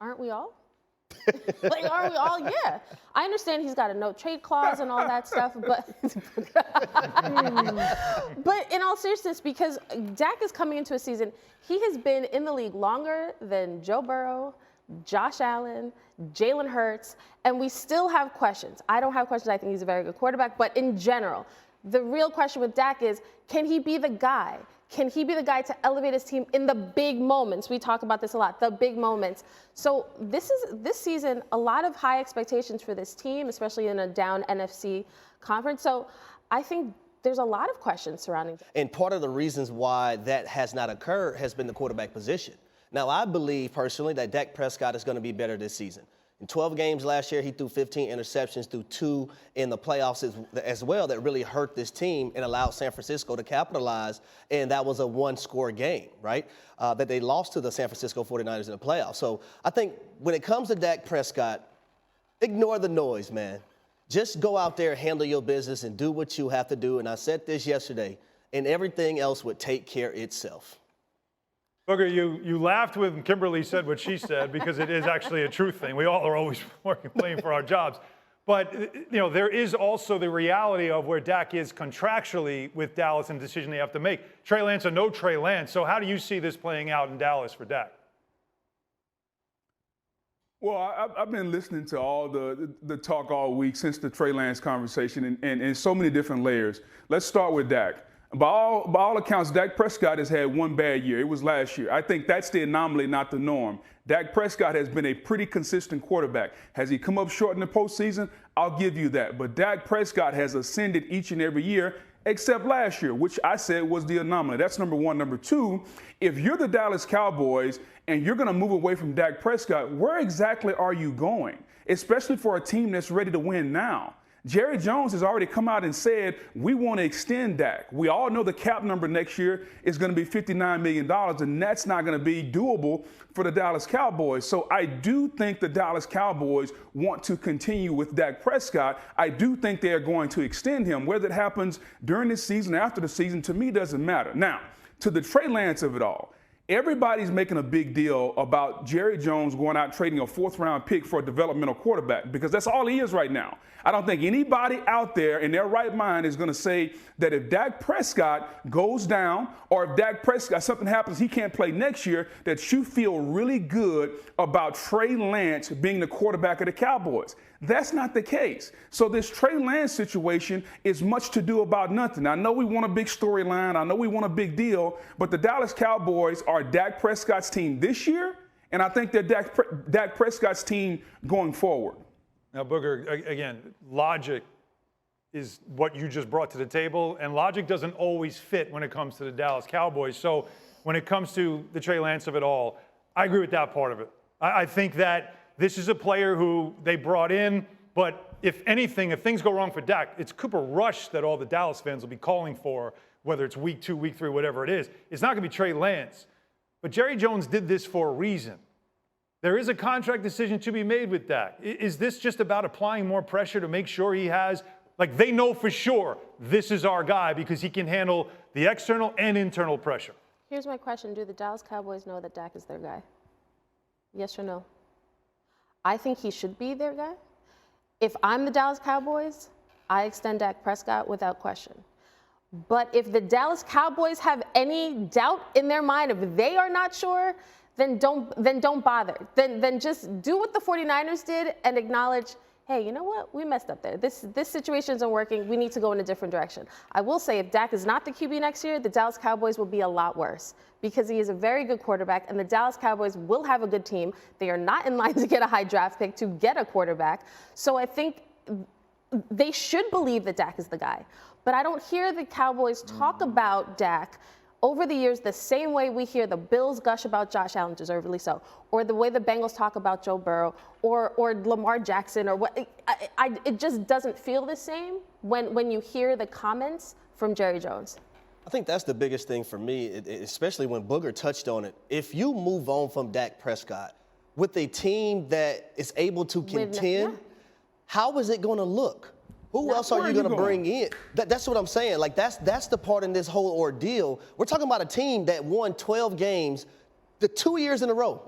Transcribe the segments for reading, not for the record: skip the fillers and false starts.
Aren't we all? Like, aren't we all? Yeah. I understand he's got a no trade clause and all that stuff, but but in all seriousness, because Dak is coming into a season, he has been in the league longer than Joe Burrow, Josh Allen, Jalen Hurts, and we still have questions. I don't have questions. I think he's a very good quarterback, but in general, the real question with Dak is, can he be the guy? Can he be the guy to elevate his team in the big moments? We talk about this a lot, the big moments. So this season, a lot of high expectations for this team, especially in a down NFC conference. So I think there's a lot of questions surrounding that. And part of the reasons why that has not occurred has been the quarterback position. Now, I believe personally that Dak Prescott is going to be better this season. In 12 games last year, he threw 15 interceptions, threw 2 in the playoffs as well that really hurt this team and allowed San Francisco to capitalize, and that was a one-score game, right, that they lost to the San Francisco 49ers in the playoffs. So I think when it comes to Dak Prescott, ignore the noise, man. Just go out there, handle your business, and do what you have to do. And I said this yesterday, and everything else would take care of itself. Booger, you laughed when Kimberly said what she said because it is actually a truth thing. We all are always playing for our jobs. But, you know, there is also the reality of where Dak is contractually with Dallas and the decision they have to make. Trey Lance or no Trey Lance. So how do you see this playing out in Dallas for Dak? Well, I've been listening to all the talk all week since the Trey Lance conversation and so many different layers. Let's start with Dak. By all accounts, Dak Prescott has had one bad year. It was last year. I think that's the anomaly, not the norm. Dak Prescott has been a pretty consistent quarterback. Has he come up short in the postseason? I'll give you that. But Dak Prescott has ascended each and every year, except last year, which I said was the anomaly. That's number one. Number two, if you're the Dallas Cowboys and you're going to move away from Dak Prescott, where exactly are you going? Especially for a team that's ready to win now. Jerry Jones has already come out and said, we want to extend Dak. We all know the cap number next year is going to be $59 million, and that's not going to be doable for the Dallas Cowboys. So I do think the Dallas Cowboys want to continue with Dak Prescott. I do think they are going to extend him. Whether it happens during this season or after the season, to me, doesn't matter. Now, to the Trey Lance of it all, everybody's making a big deal about Jerry Jones going out trading a 4th-round pick for a developmental quarterback because that's all he is right now. I don't think anybody out there in their right mind is going to say that if Dak Prescott goes down or if Dak Prescott, something happens, he can't play next year, that you feel really good about Trey Lance being the quarterback of the Cowboys. That's not the case. So this Trey Lance situation is much to do about nothing. I know we want a big storyline. I know we want a big deal, but the Dallas Cowboys are Dak Prescott's team this year, and I think they're Dak Prescott's team going forward. Now, Booger, again, logic is what you just brought to the table, and logic doesn't always fit when it comes to the Dallas Cowboys. So when it comes to the Trey Lance of it all, I agree with that part of it. I think that this is a player who they brought in, but if anything, if things go wrong for Dak, it's Cooper Rush that all the Dallas fans will be calling for, whether it's week 2, week 3, whatever it is. It's not going to be Trey Lance. But Jerry Jones did this for a reason. There is a contract decision to be made with Dak. Is this just about applying more pressure to make sure he has, like they know for sure, this is our guy because he can handle the external and internal pressure? Here's my question. Do the Dallas Cowboys know that Dak is their guy? Yes or no? I think he should be their guy. If I'm the Dallas Cowboys, I extend Dak Prescott without question. But if the Dallas Cowboys have any doubt in their mind, if they are not sure, then don't bother. Then just do what the 49ers did and acknowledge, hey, you know what? We messed up there. This situation isn't working. We need to go in a different direction. I will say if Dak is not the QB next year, the Dallas Cowboys will be a lot worse because he is a very good quarterback, and the Dallas Cowboys will have a good team. They are not in line to get a high draft pick to get a quarterback. So I think they should believe that Dak is the guy. But I don't hear the Cowboys talk about Dak over the years the same way we hear the Bills gush about Josh Allen, deservedly so, or the way the Bengals talk about Joe Burrow, or Lamar Jackson, or what. It just doesn't feel the same when you hear the comments from Jerry Jones. I think that's the biggest thing for me, especially when Booger touched on it. If you move on from Dak Prescott with a team that is able to contend, how is it going to look? Who else are you going to bring in? That's what I'm saying. Like, that's the part in this whole ordeal. We're talking about a team that won 12 games the 2 years in a row.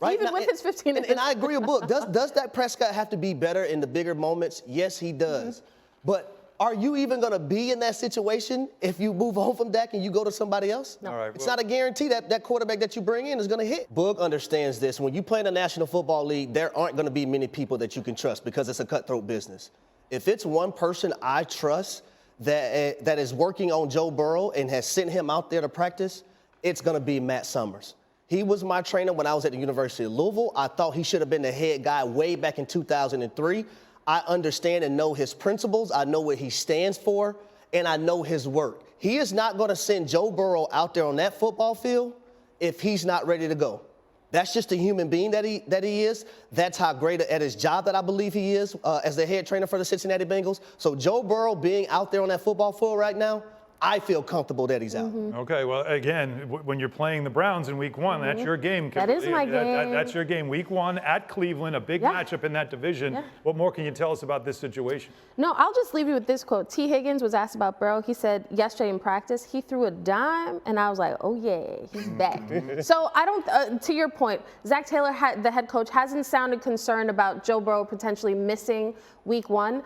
Right? Even with his 15 and I agree with Book. Does Dak Prescott have to be better in the bigger moments? Yes, he does. But are you even going to be in that situation if you move on from Dak and you go to somebody else? No. All right, It's not a guarantee that that quarterback that you bring in is going to hit. Boog understands this. When you play in the National Football League, there aren't going to be many people that you can trust because it's a cutthroat business. If it's one person I trust that is working on Joe Burrow and has sent him out there to practice, it's going to be Matt Summers. He was my trainer when I was at the University of Louisville. I thought he should have been the head guy way back in 2003. I understand and know his principles. I know what he stands for, and I know his work. He is not going to send Joe Burrow out there on that football field if he's not ready to go. That's just a human being that he is. That's how great at his job that I believe he is as the head trainer for the Cincinnati Bengals. So Joe Burrow being out there on that football field right now, I feel comfortable that he's out. Okay, well, again, when you're playing the Browns in week 1, that's your game. That is my game. That's your game. Week 1 at Cleveland, a big matchup in that division. Yeah. What more can you tell us about this situation? No, I'll just leave you with this quote. T. Higgins was asked about Burrow. He said yesterday in practice, he threw a dime, and I was like, oh, yeah, he's back. So I don't, to your point, Zach Taylor, the head coach, hasn't sounded concerned about Joe Burrow potentially missing week 1.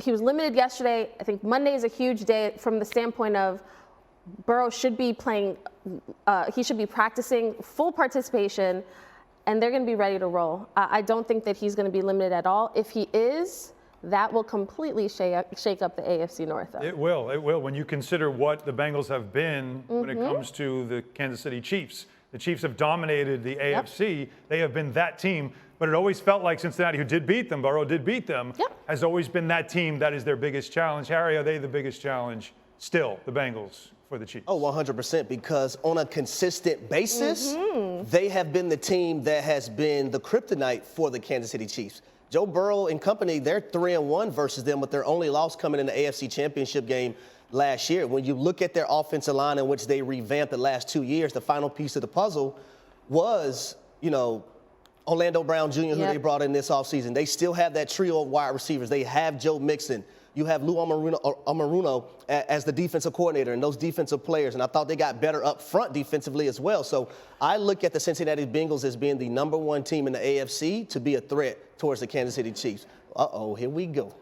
He was limited yesterday. I think Monday is a huge day from the standpoint of Burrow should be playing, he should be practicing full participation, and they're going to be ready to roll. I don't think that he's going to be limited at all. If he is, that will completely shake up the AFC North. Though. It will. When you consider what the Bengals have been when it comes to the Kansas City Chiefs. The Chiefs have dominated the AFC. They have been that team. But it always felt like Cincinnati, who did beat them, Burrow did beat them, has always been that team that is their biggest challenge. Harry, are they the biggest challenge still, the Bengals, for the Chiefs? Oh, 100%, because on a consistent basis, they have been the team that has been the kryptonite for the Kansas City Chiefs. Joe Burrow and company, they're 3-1 versus them, with their only loss coming in the AFC Championship game last year. When you look at their offensive line, in which they revamped the last 2 years, the final piece of the puzzle was, Orlando Brown Jr., who they brought in this offseason. They still have that trio of wide receivers. They have Joe Mixon. You have Lou Amaruno as the defensive coordinator and those defensive players. And I thought they got better up front defensively as well. So I look at the Cincinnati Bengals as being the #1 team in the AFC to be a threat towards the Kansas City Chiefs. Uh-oh, here we go.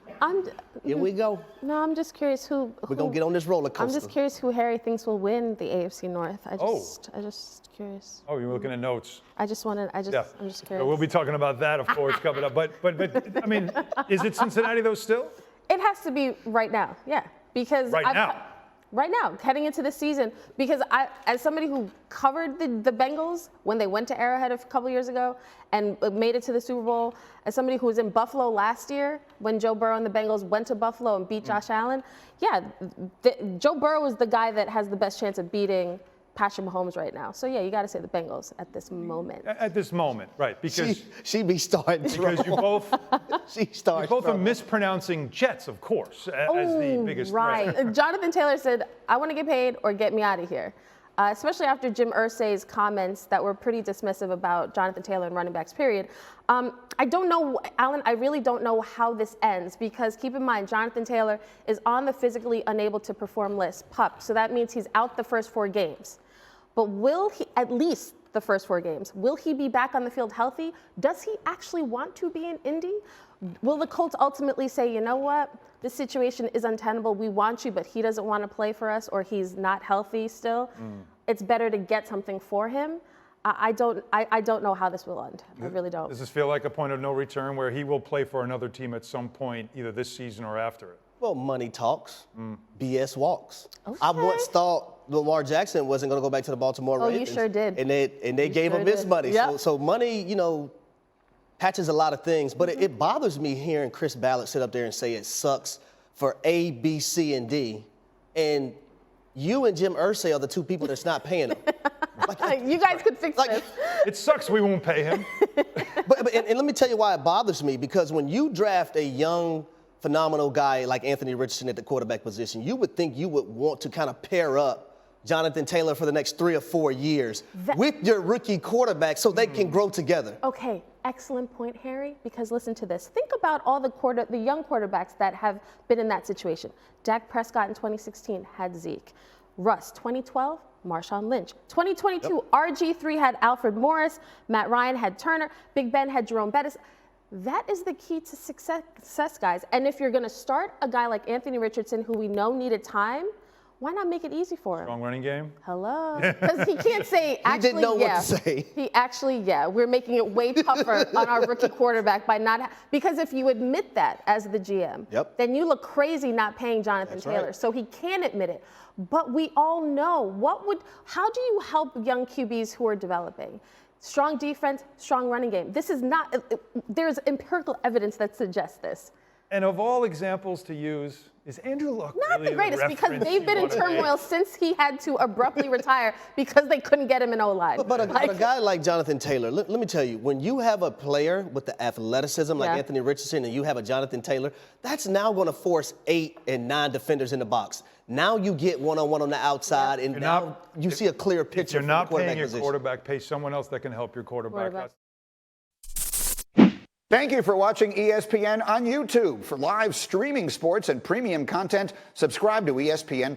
Here we go. No, I'm just curious who we're going to get on this roller coaster. I'm just curious who Harry thinks will win the AFC North. I just curious. Oh, you're looking at notes. I'm just curious. We'll be talking about that, of course, coming up. But I mean, is it Cincinnati, though, still? It has to be right now, yeah. Because right now, heading into the season, because as somebody who covered the Bengals when they went to Arrowhead a couple years ago and made it to the Super Bowl, as somebody who was in Buffalo last year when Joe Burrow and the Bengals went to Buffalo and beat Josh Allen, Joe Burrow is the guy that has the best chance of beating Patrick Mahomes right now. So yeah, you got to say the Bengals at this moment. At this moment, right? Because she be starting because you both are mispronouncing Jets, of course, as the biggest threat. Jonathan Taylor said, "I want to get paid or get me out of here." Especially after Jim Irsay's comments that were pretty dismissive about Jonathan Taylor and running backs, period. I don't know, Alan, I really don't know how this ends, because keep in mind, Jonathan Taylor is on the physically unable to perform list, PUP, so that means he's out the first 4 games. But will he, at least the first 4 games, will he be back on the field healthy? Does he actually want to be in Indy? Will the Colts ultimately say, you know what, this situation is untenable, we want you, but he doesn't want to play for us, or he's not healthy still? It's better to get something for him. I don't know how this will end. I really don't. Does this feel like a point of no return where he will play for another team at some point, either this season or after it? Well, money talks, BS walks. Okay. I once thought Lamar Jackson wasn't going to go back to the Baltimore Ravens. Oh, you sure did. And they gave him his money. Yep. So money, patches a lot of things. But it bothers me hearing Chris Ballard sit up there and say it sucks for A, B, C, and D. And you and Jim Irsay are the 2 people that's not paying him. You guys could fix this. It sucks we won't pay him. But let me tell you why it bothers me, because when you draft a young, phenomenal guy like Anthony Richardson at the quarterback position, you would think you would want to kind of pair up Jonathan Taylor for the next 3 or 4 years with your rookie quarterback so they can grow together. Okay, excellent point, Harry, because listen to this. Think about all the young quarterbacks that have been in that situation. Dak Prescott in 2016 had Zeke. Russ, 2012, Marshawn Lynch. 2022, RG3 had Alfred Morris, Matt Ryan had Turner, Big Ben had Jerome Bettis. That is the key to success, guys. And if you're going to start a guy like Anthony Richardson, who we know needed time, why not make it easy for him? Strong running game. Hello. Because he can't say, actually, He didn't know what to say. He actually, we're making it way tougher on our rookie quarterback by not, because if you admit that as the GM, then you look crazy not paying Jonathan Taylor. Right. So he can admit it. But we all know how do you help young QBs who are developing? Strong defense, strong running game. This is not, there's empirical evidence that suggests this. And of all examples to use, is Andrew Luck Not really the greatest, because reference they've you been in wanna make? turmoil since he had to abruptly retire because they couldn't get him an O-line. But a guy like Jonathan Taylor, let me tell you, when you have a player with the athleticism like Anthony Richardson and you have a Jonathan Taylor, that's now going to force 8 and 9 defenders in the box. Now you get one-on-one on the outside, and now you see a clear picture If you're from not the quarterback paying your position. quarterback, pay someone else that can help your quarterback. Thank you for watching ESPN on YouTube. For live streaming sports and premium content, subscribe to ESPN+.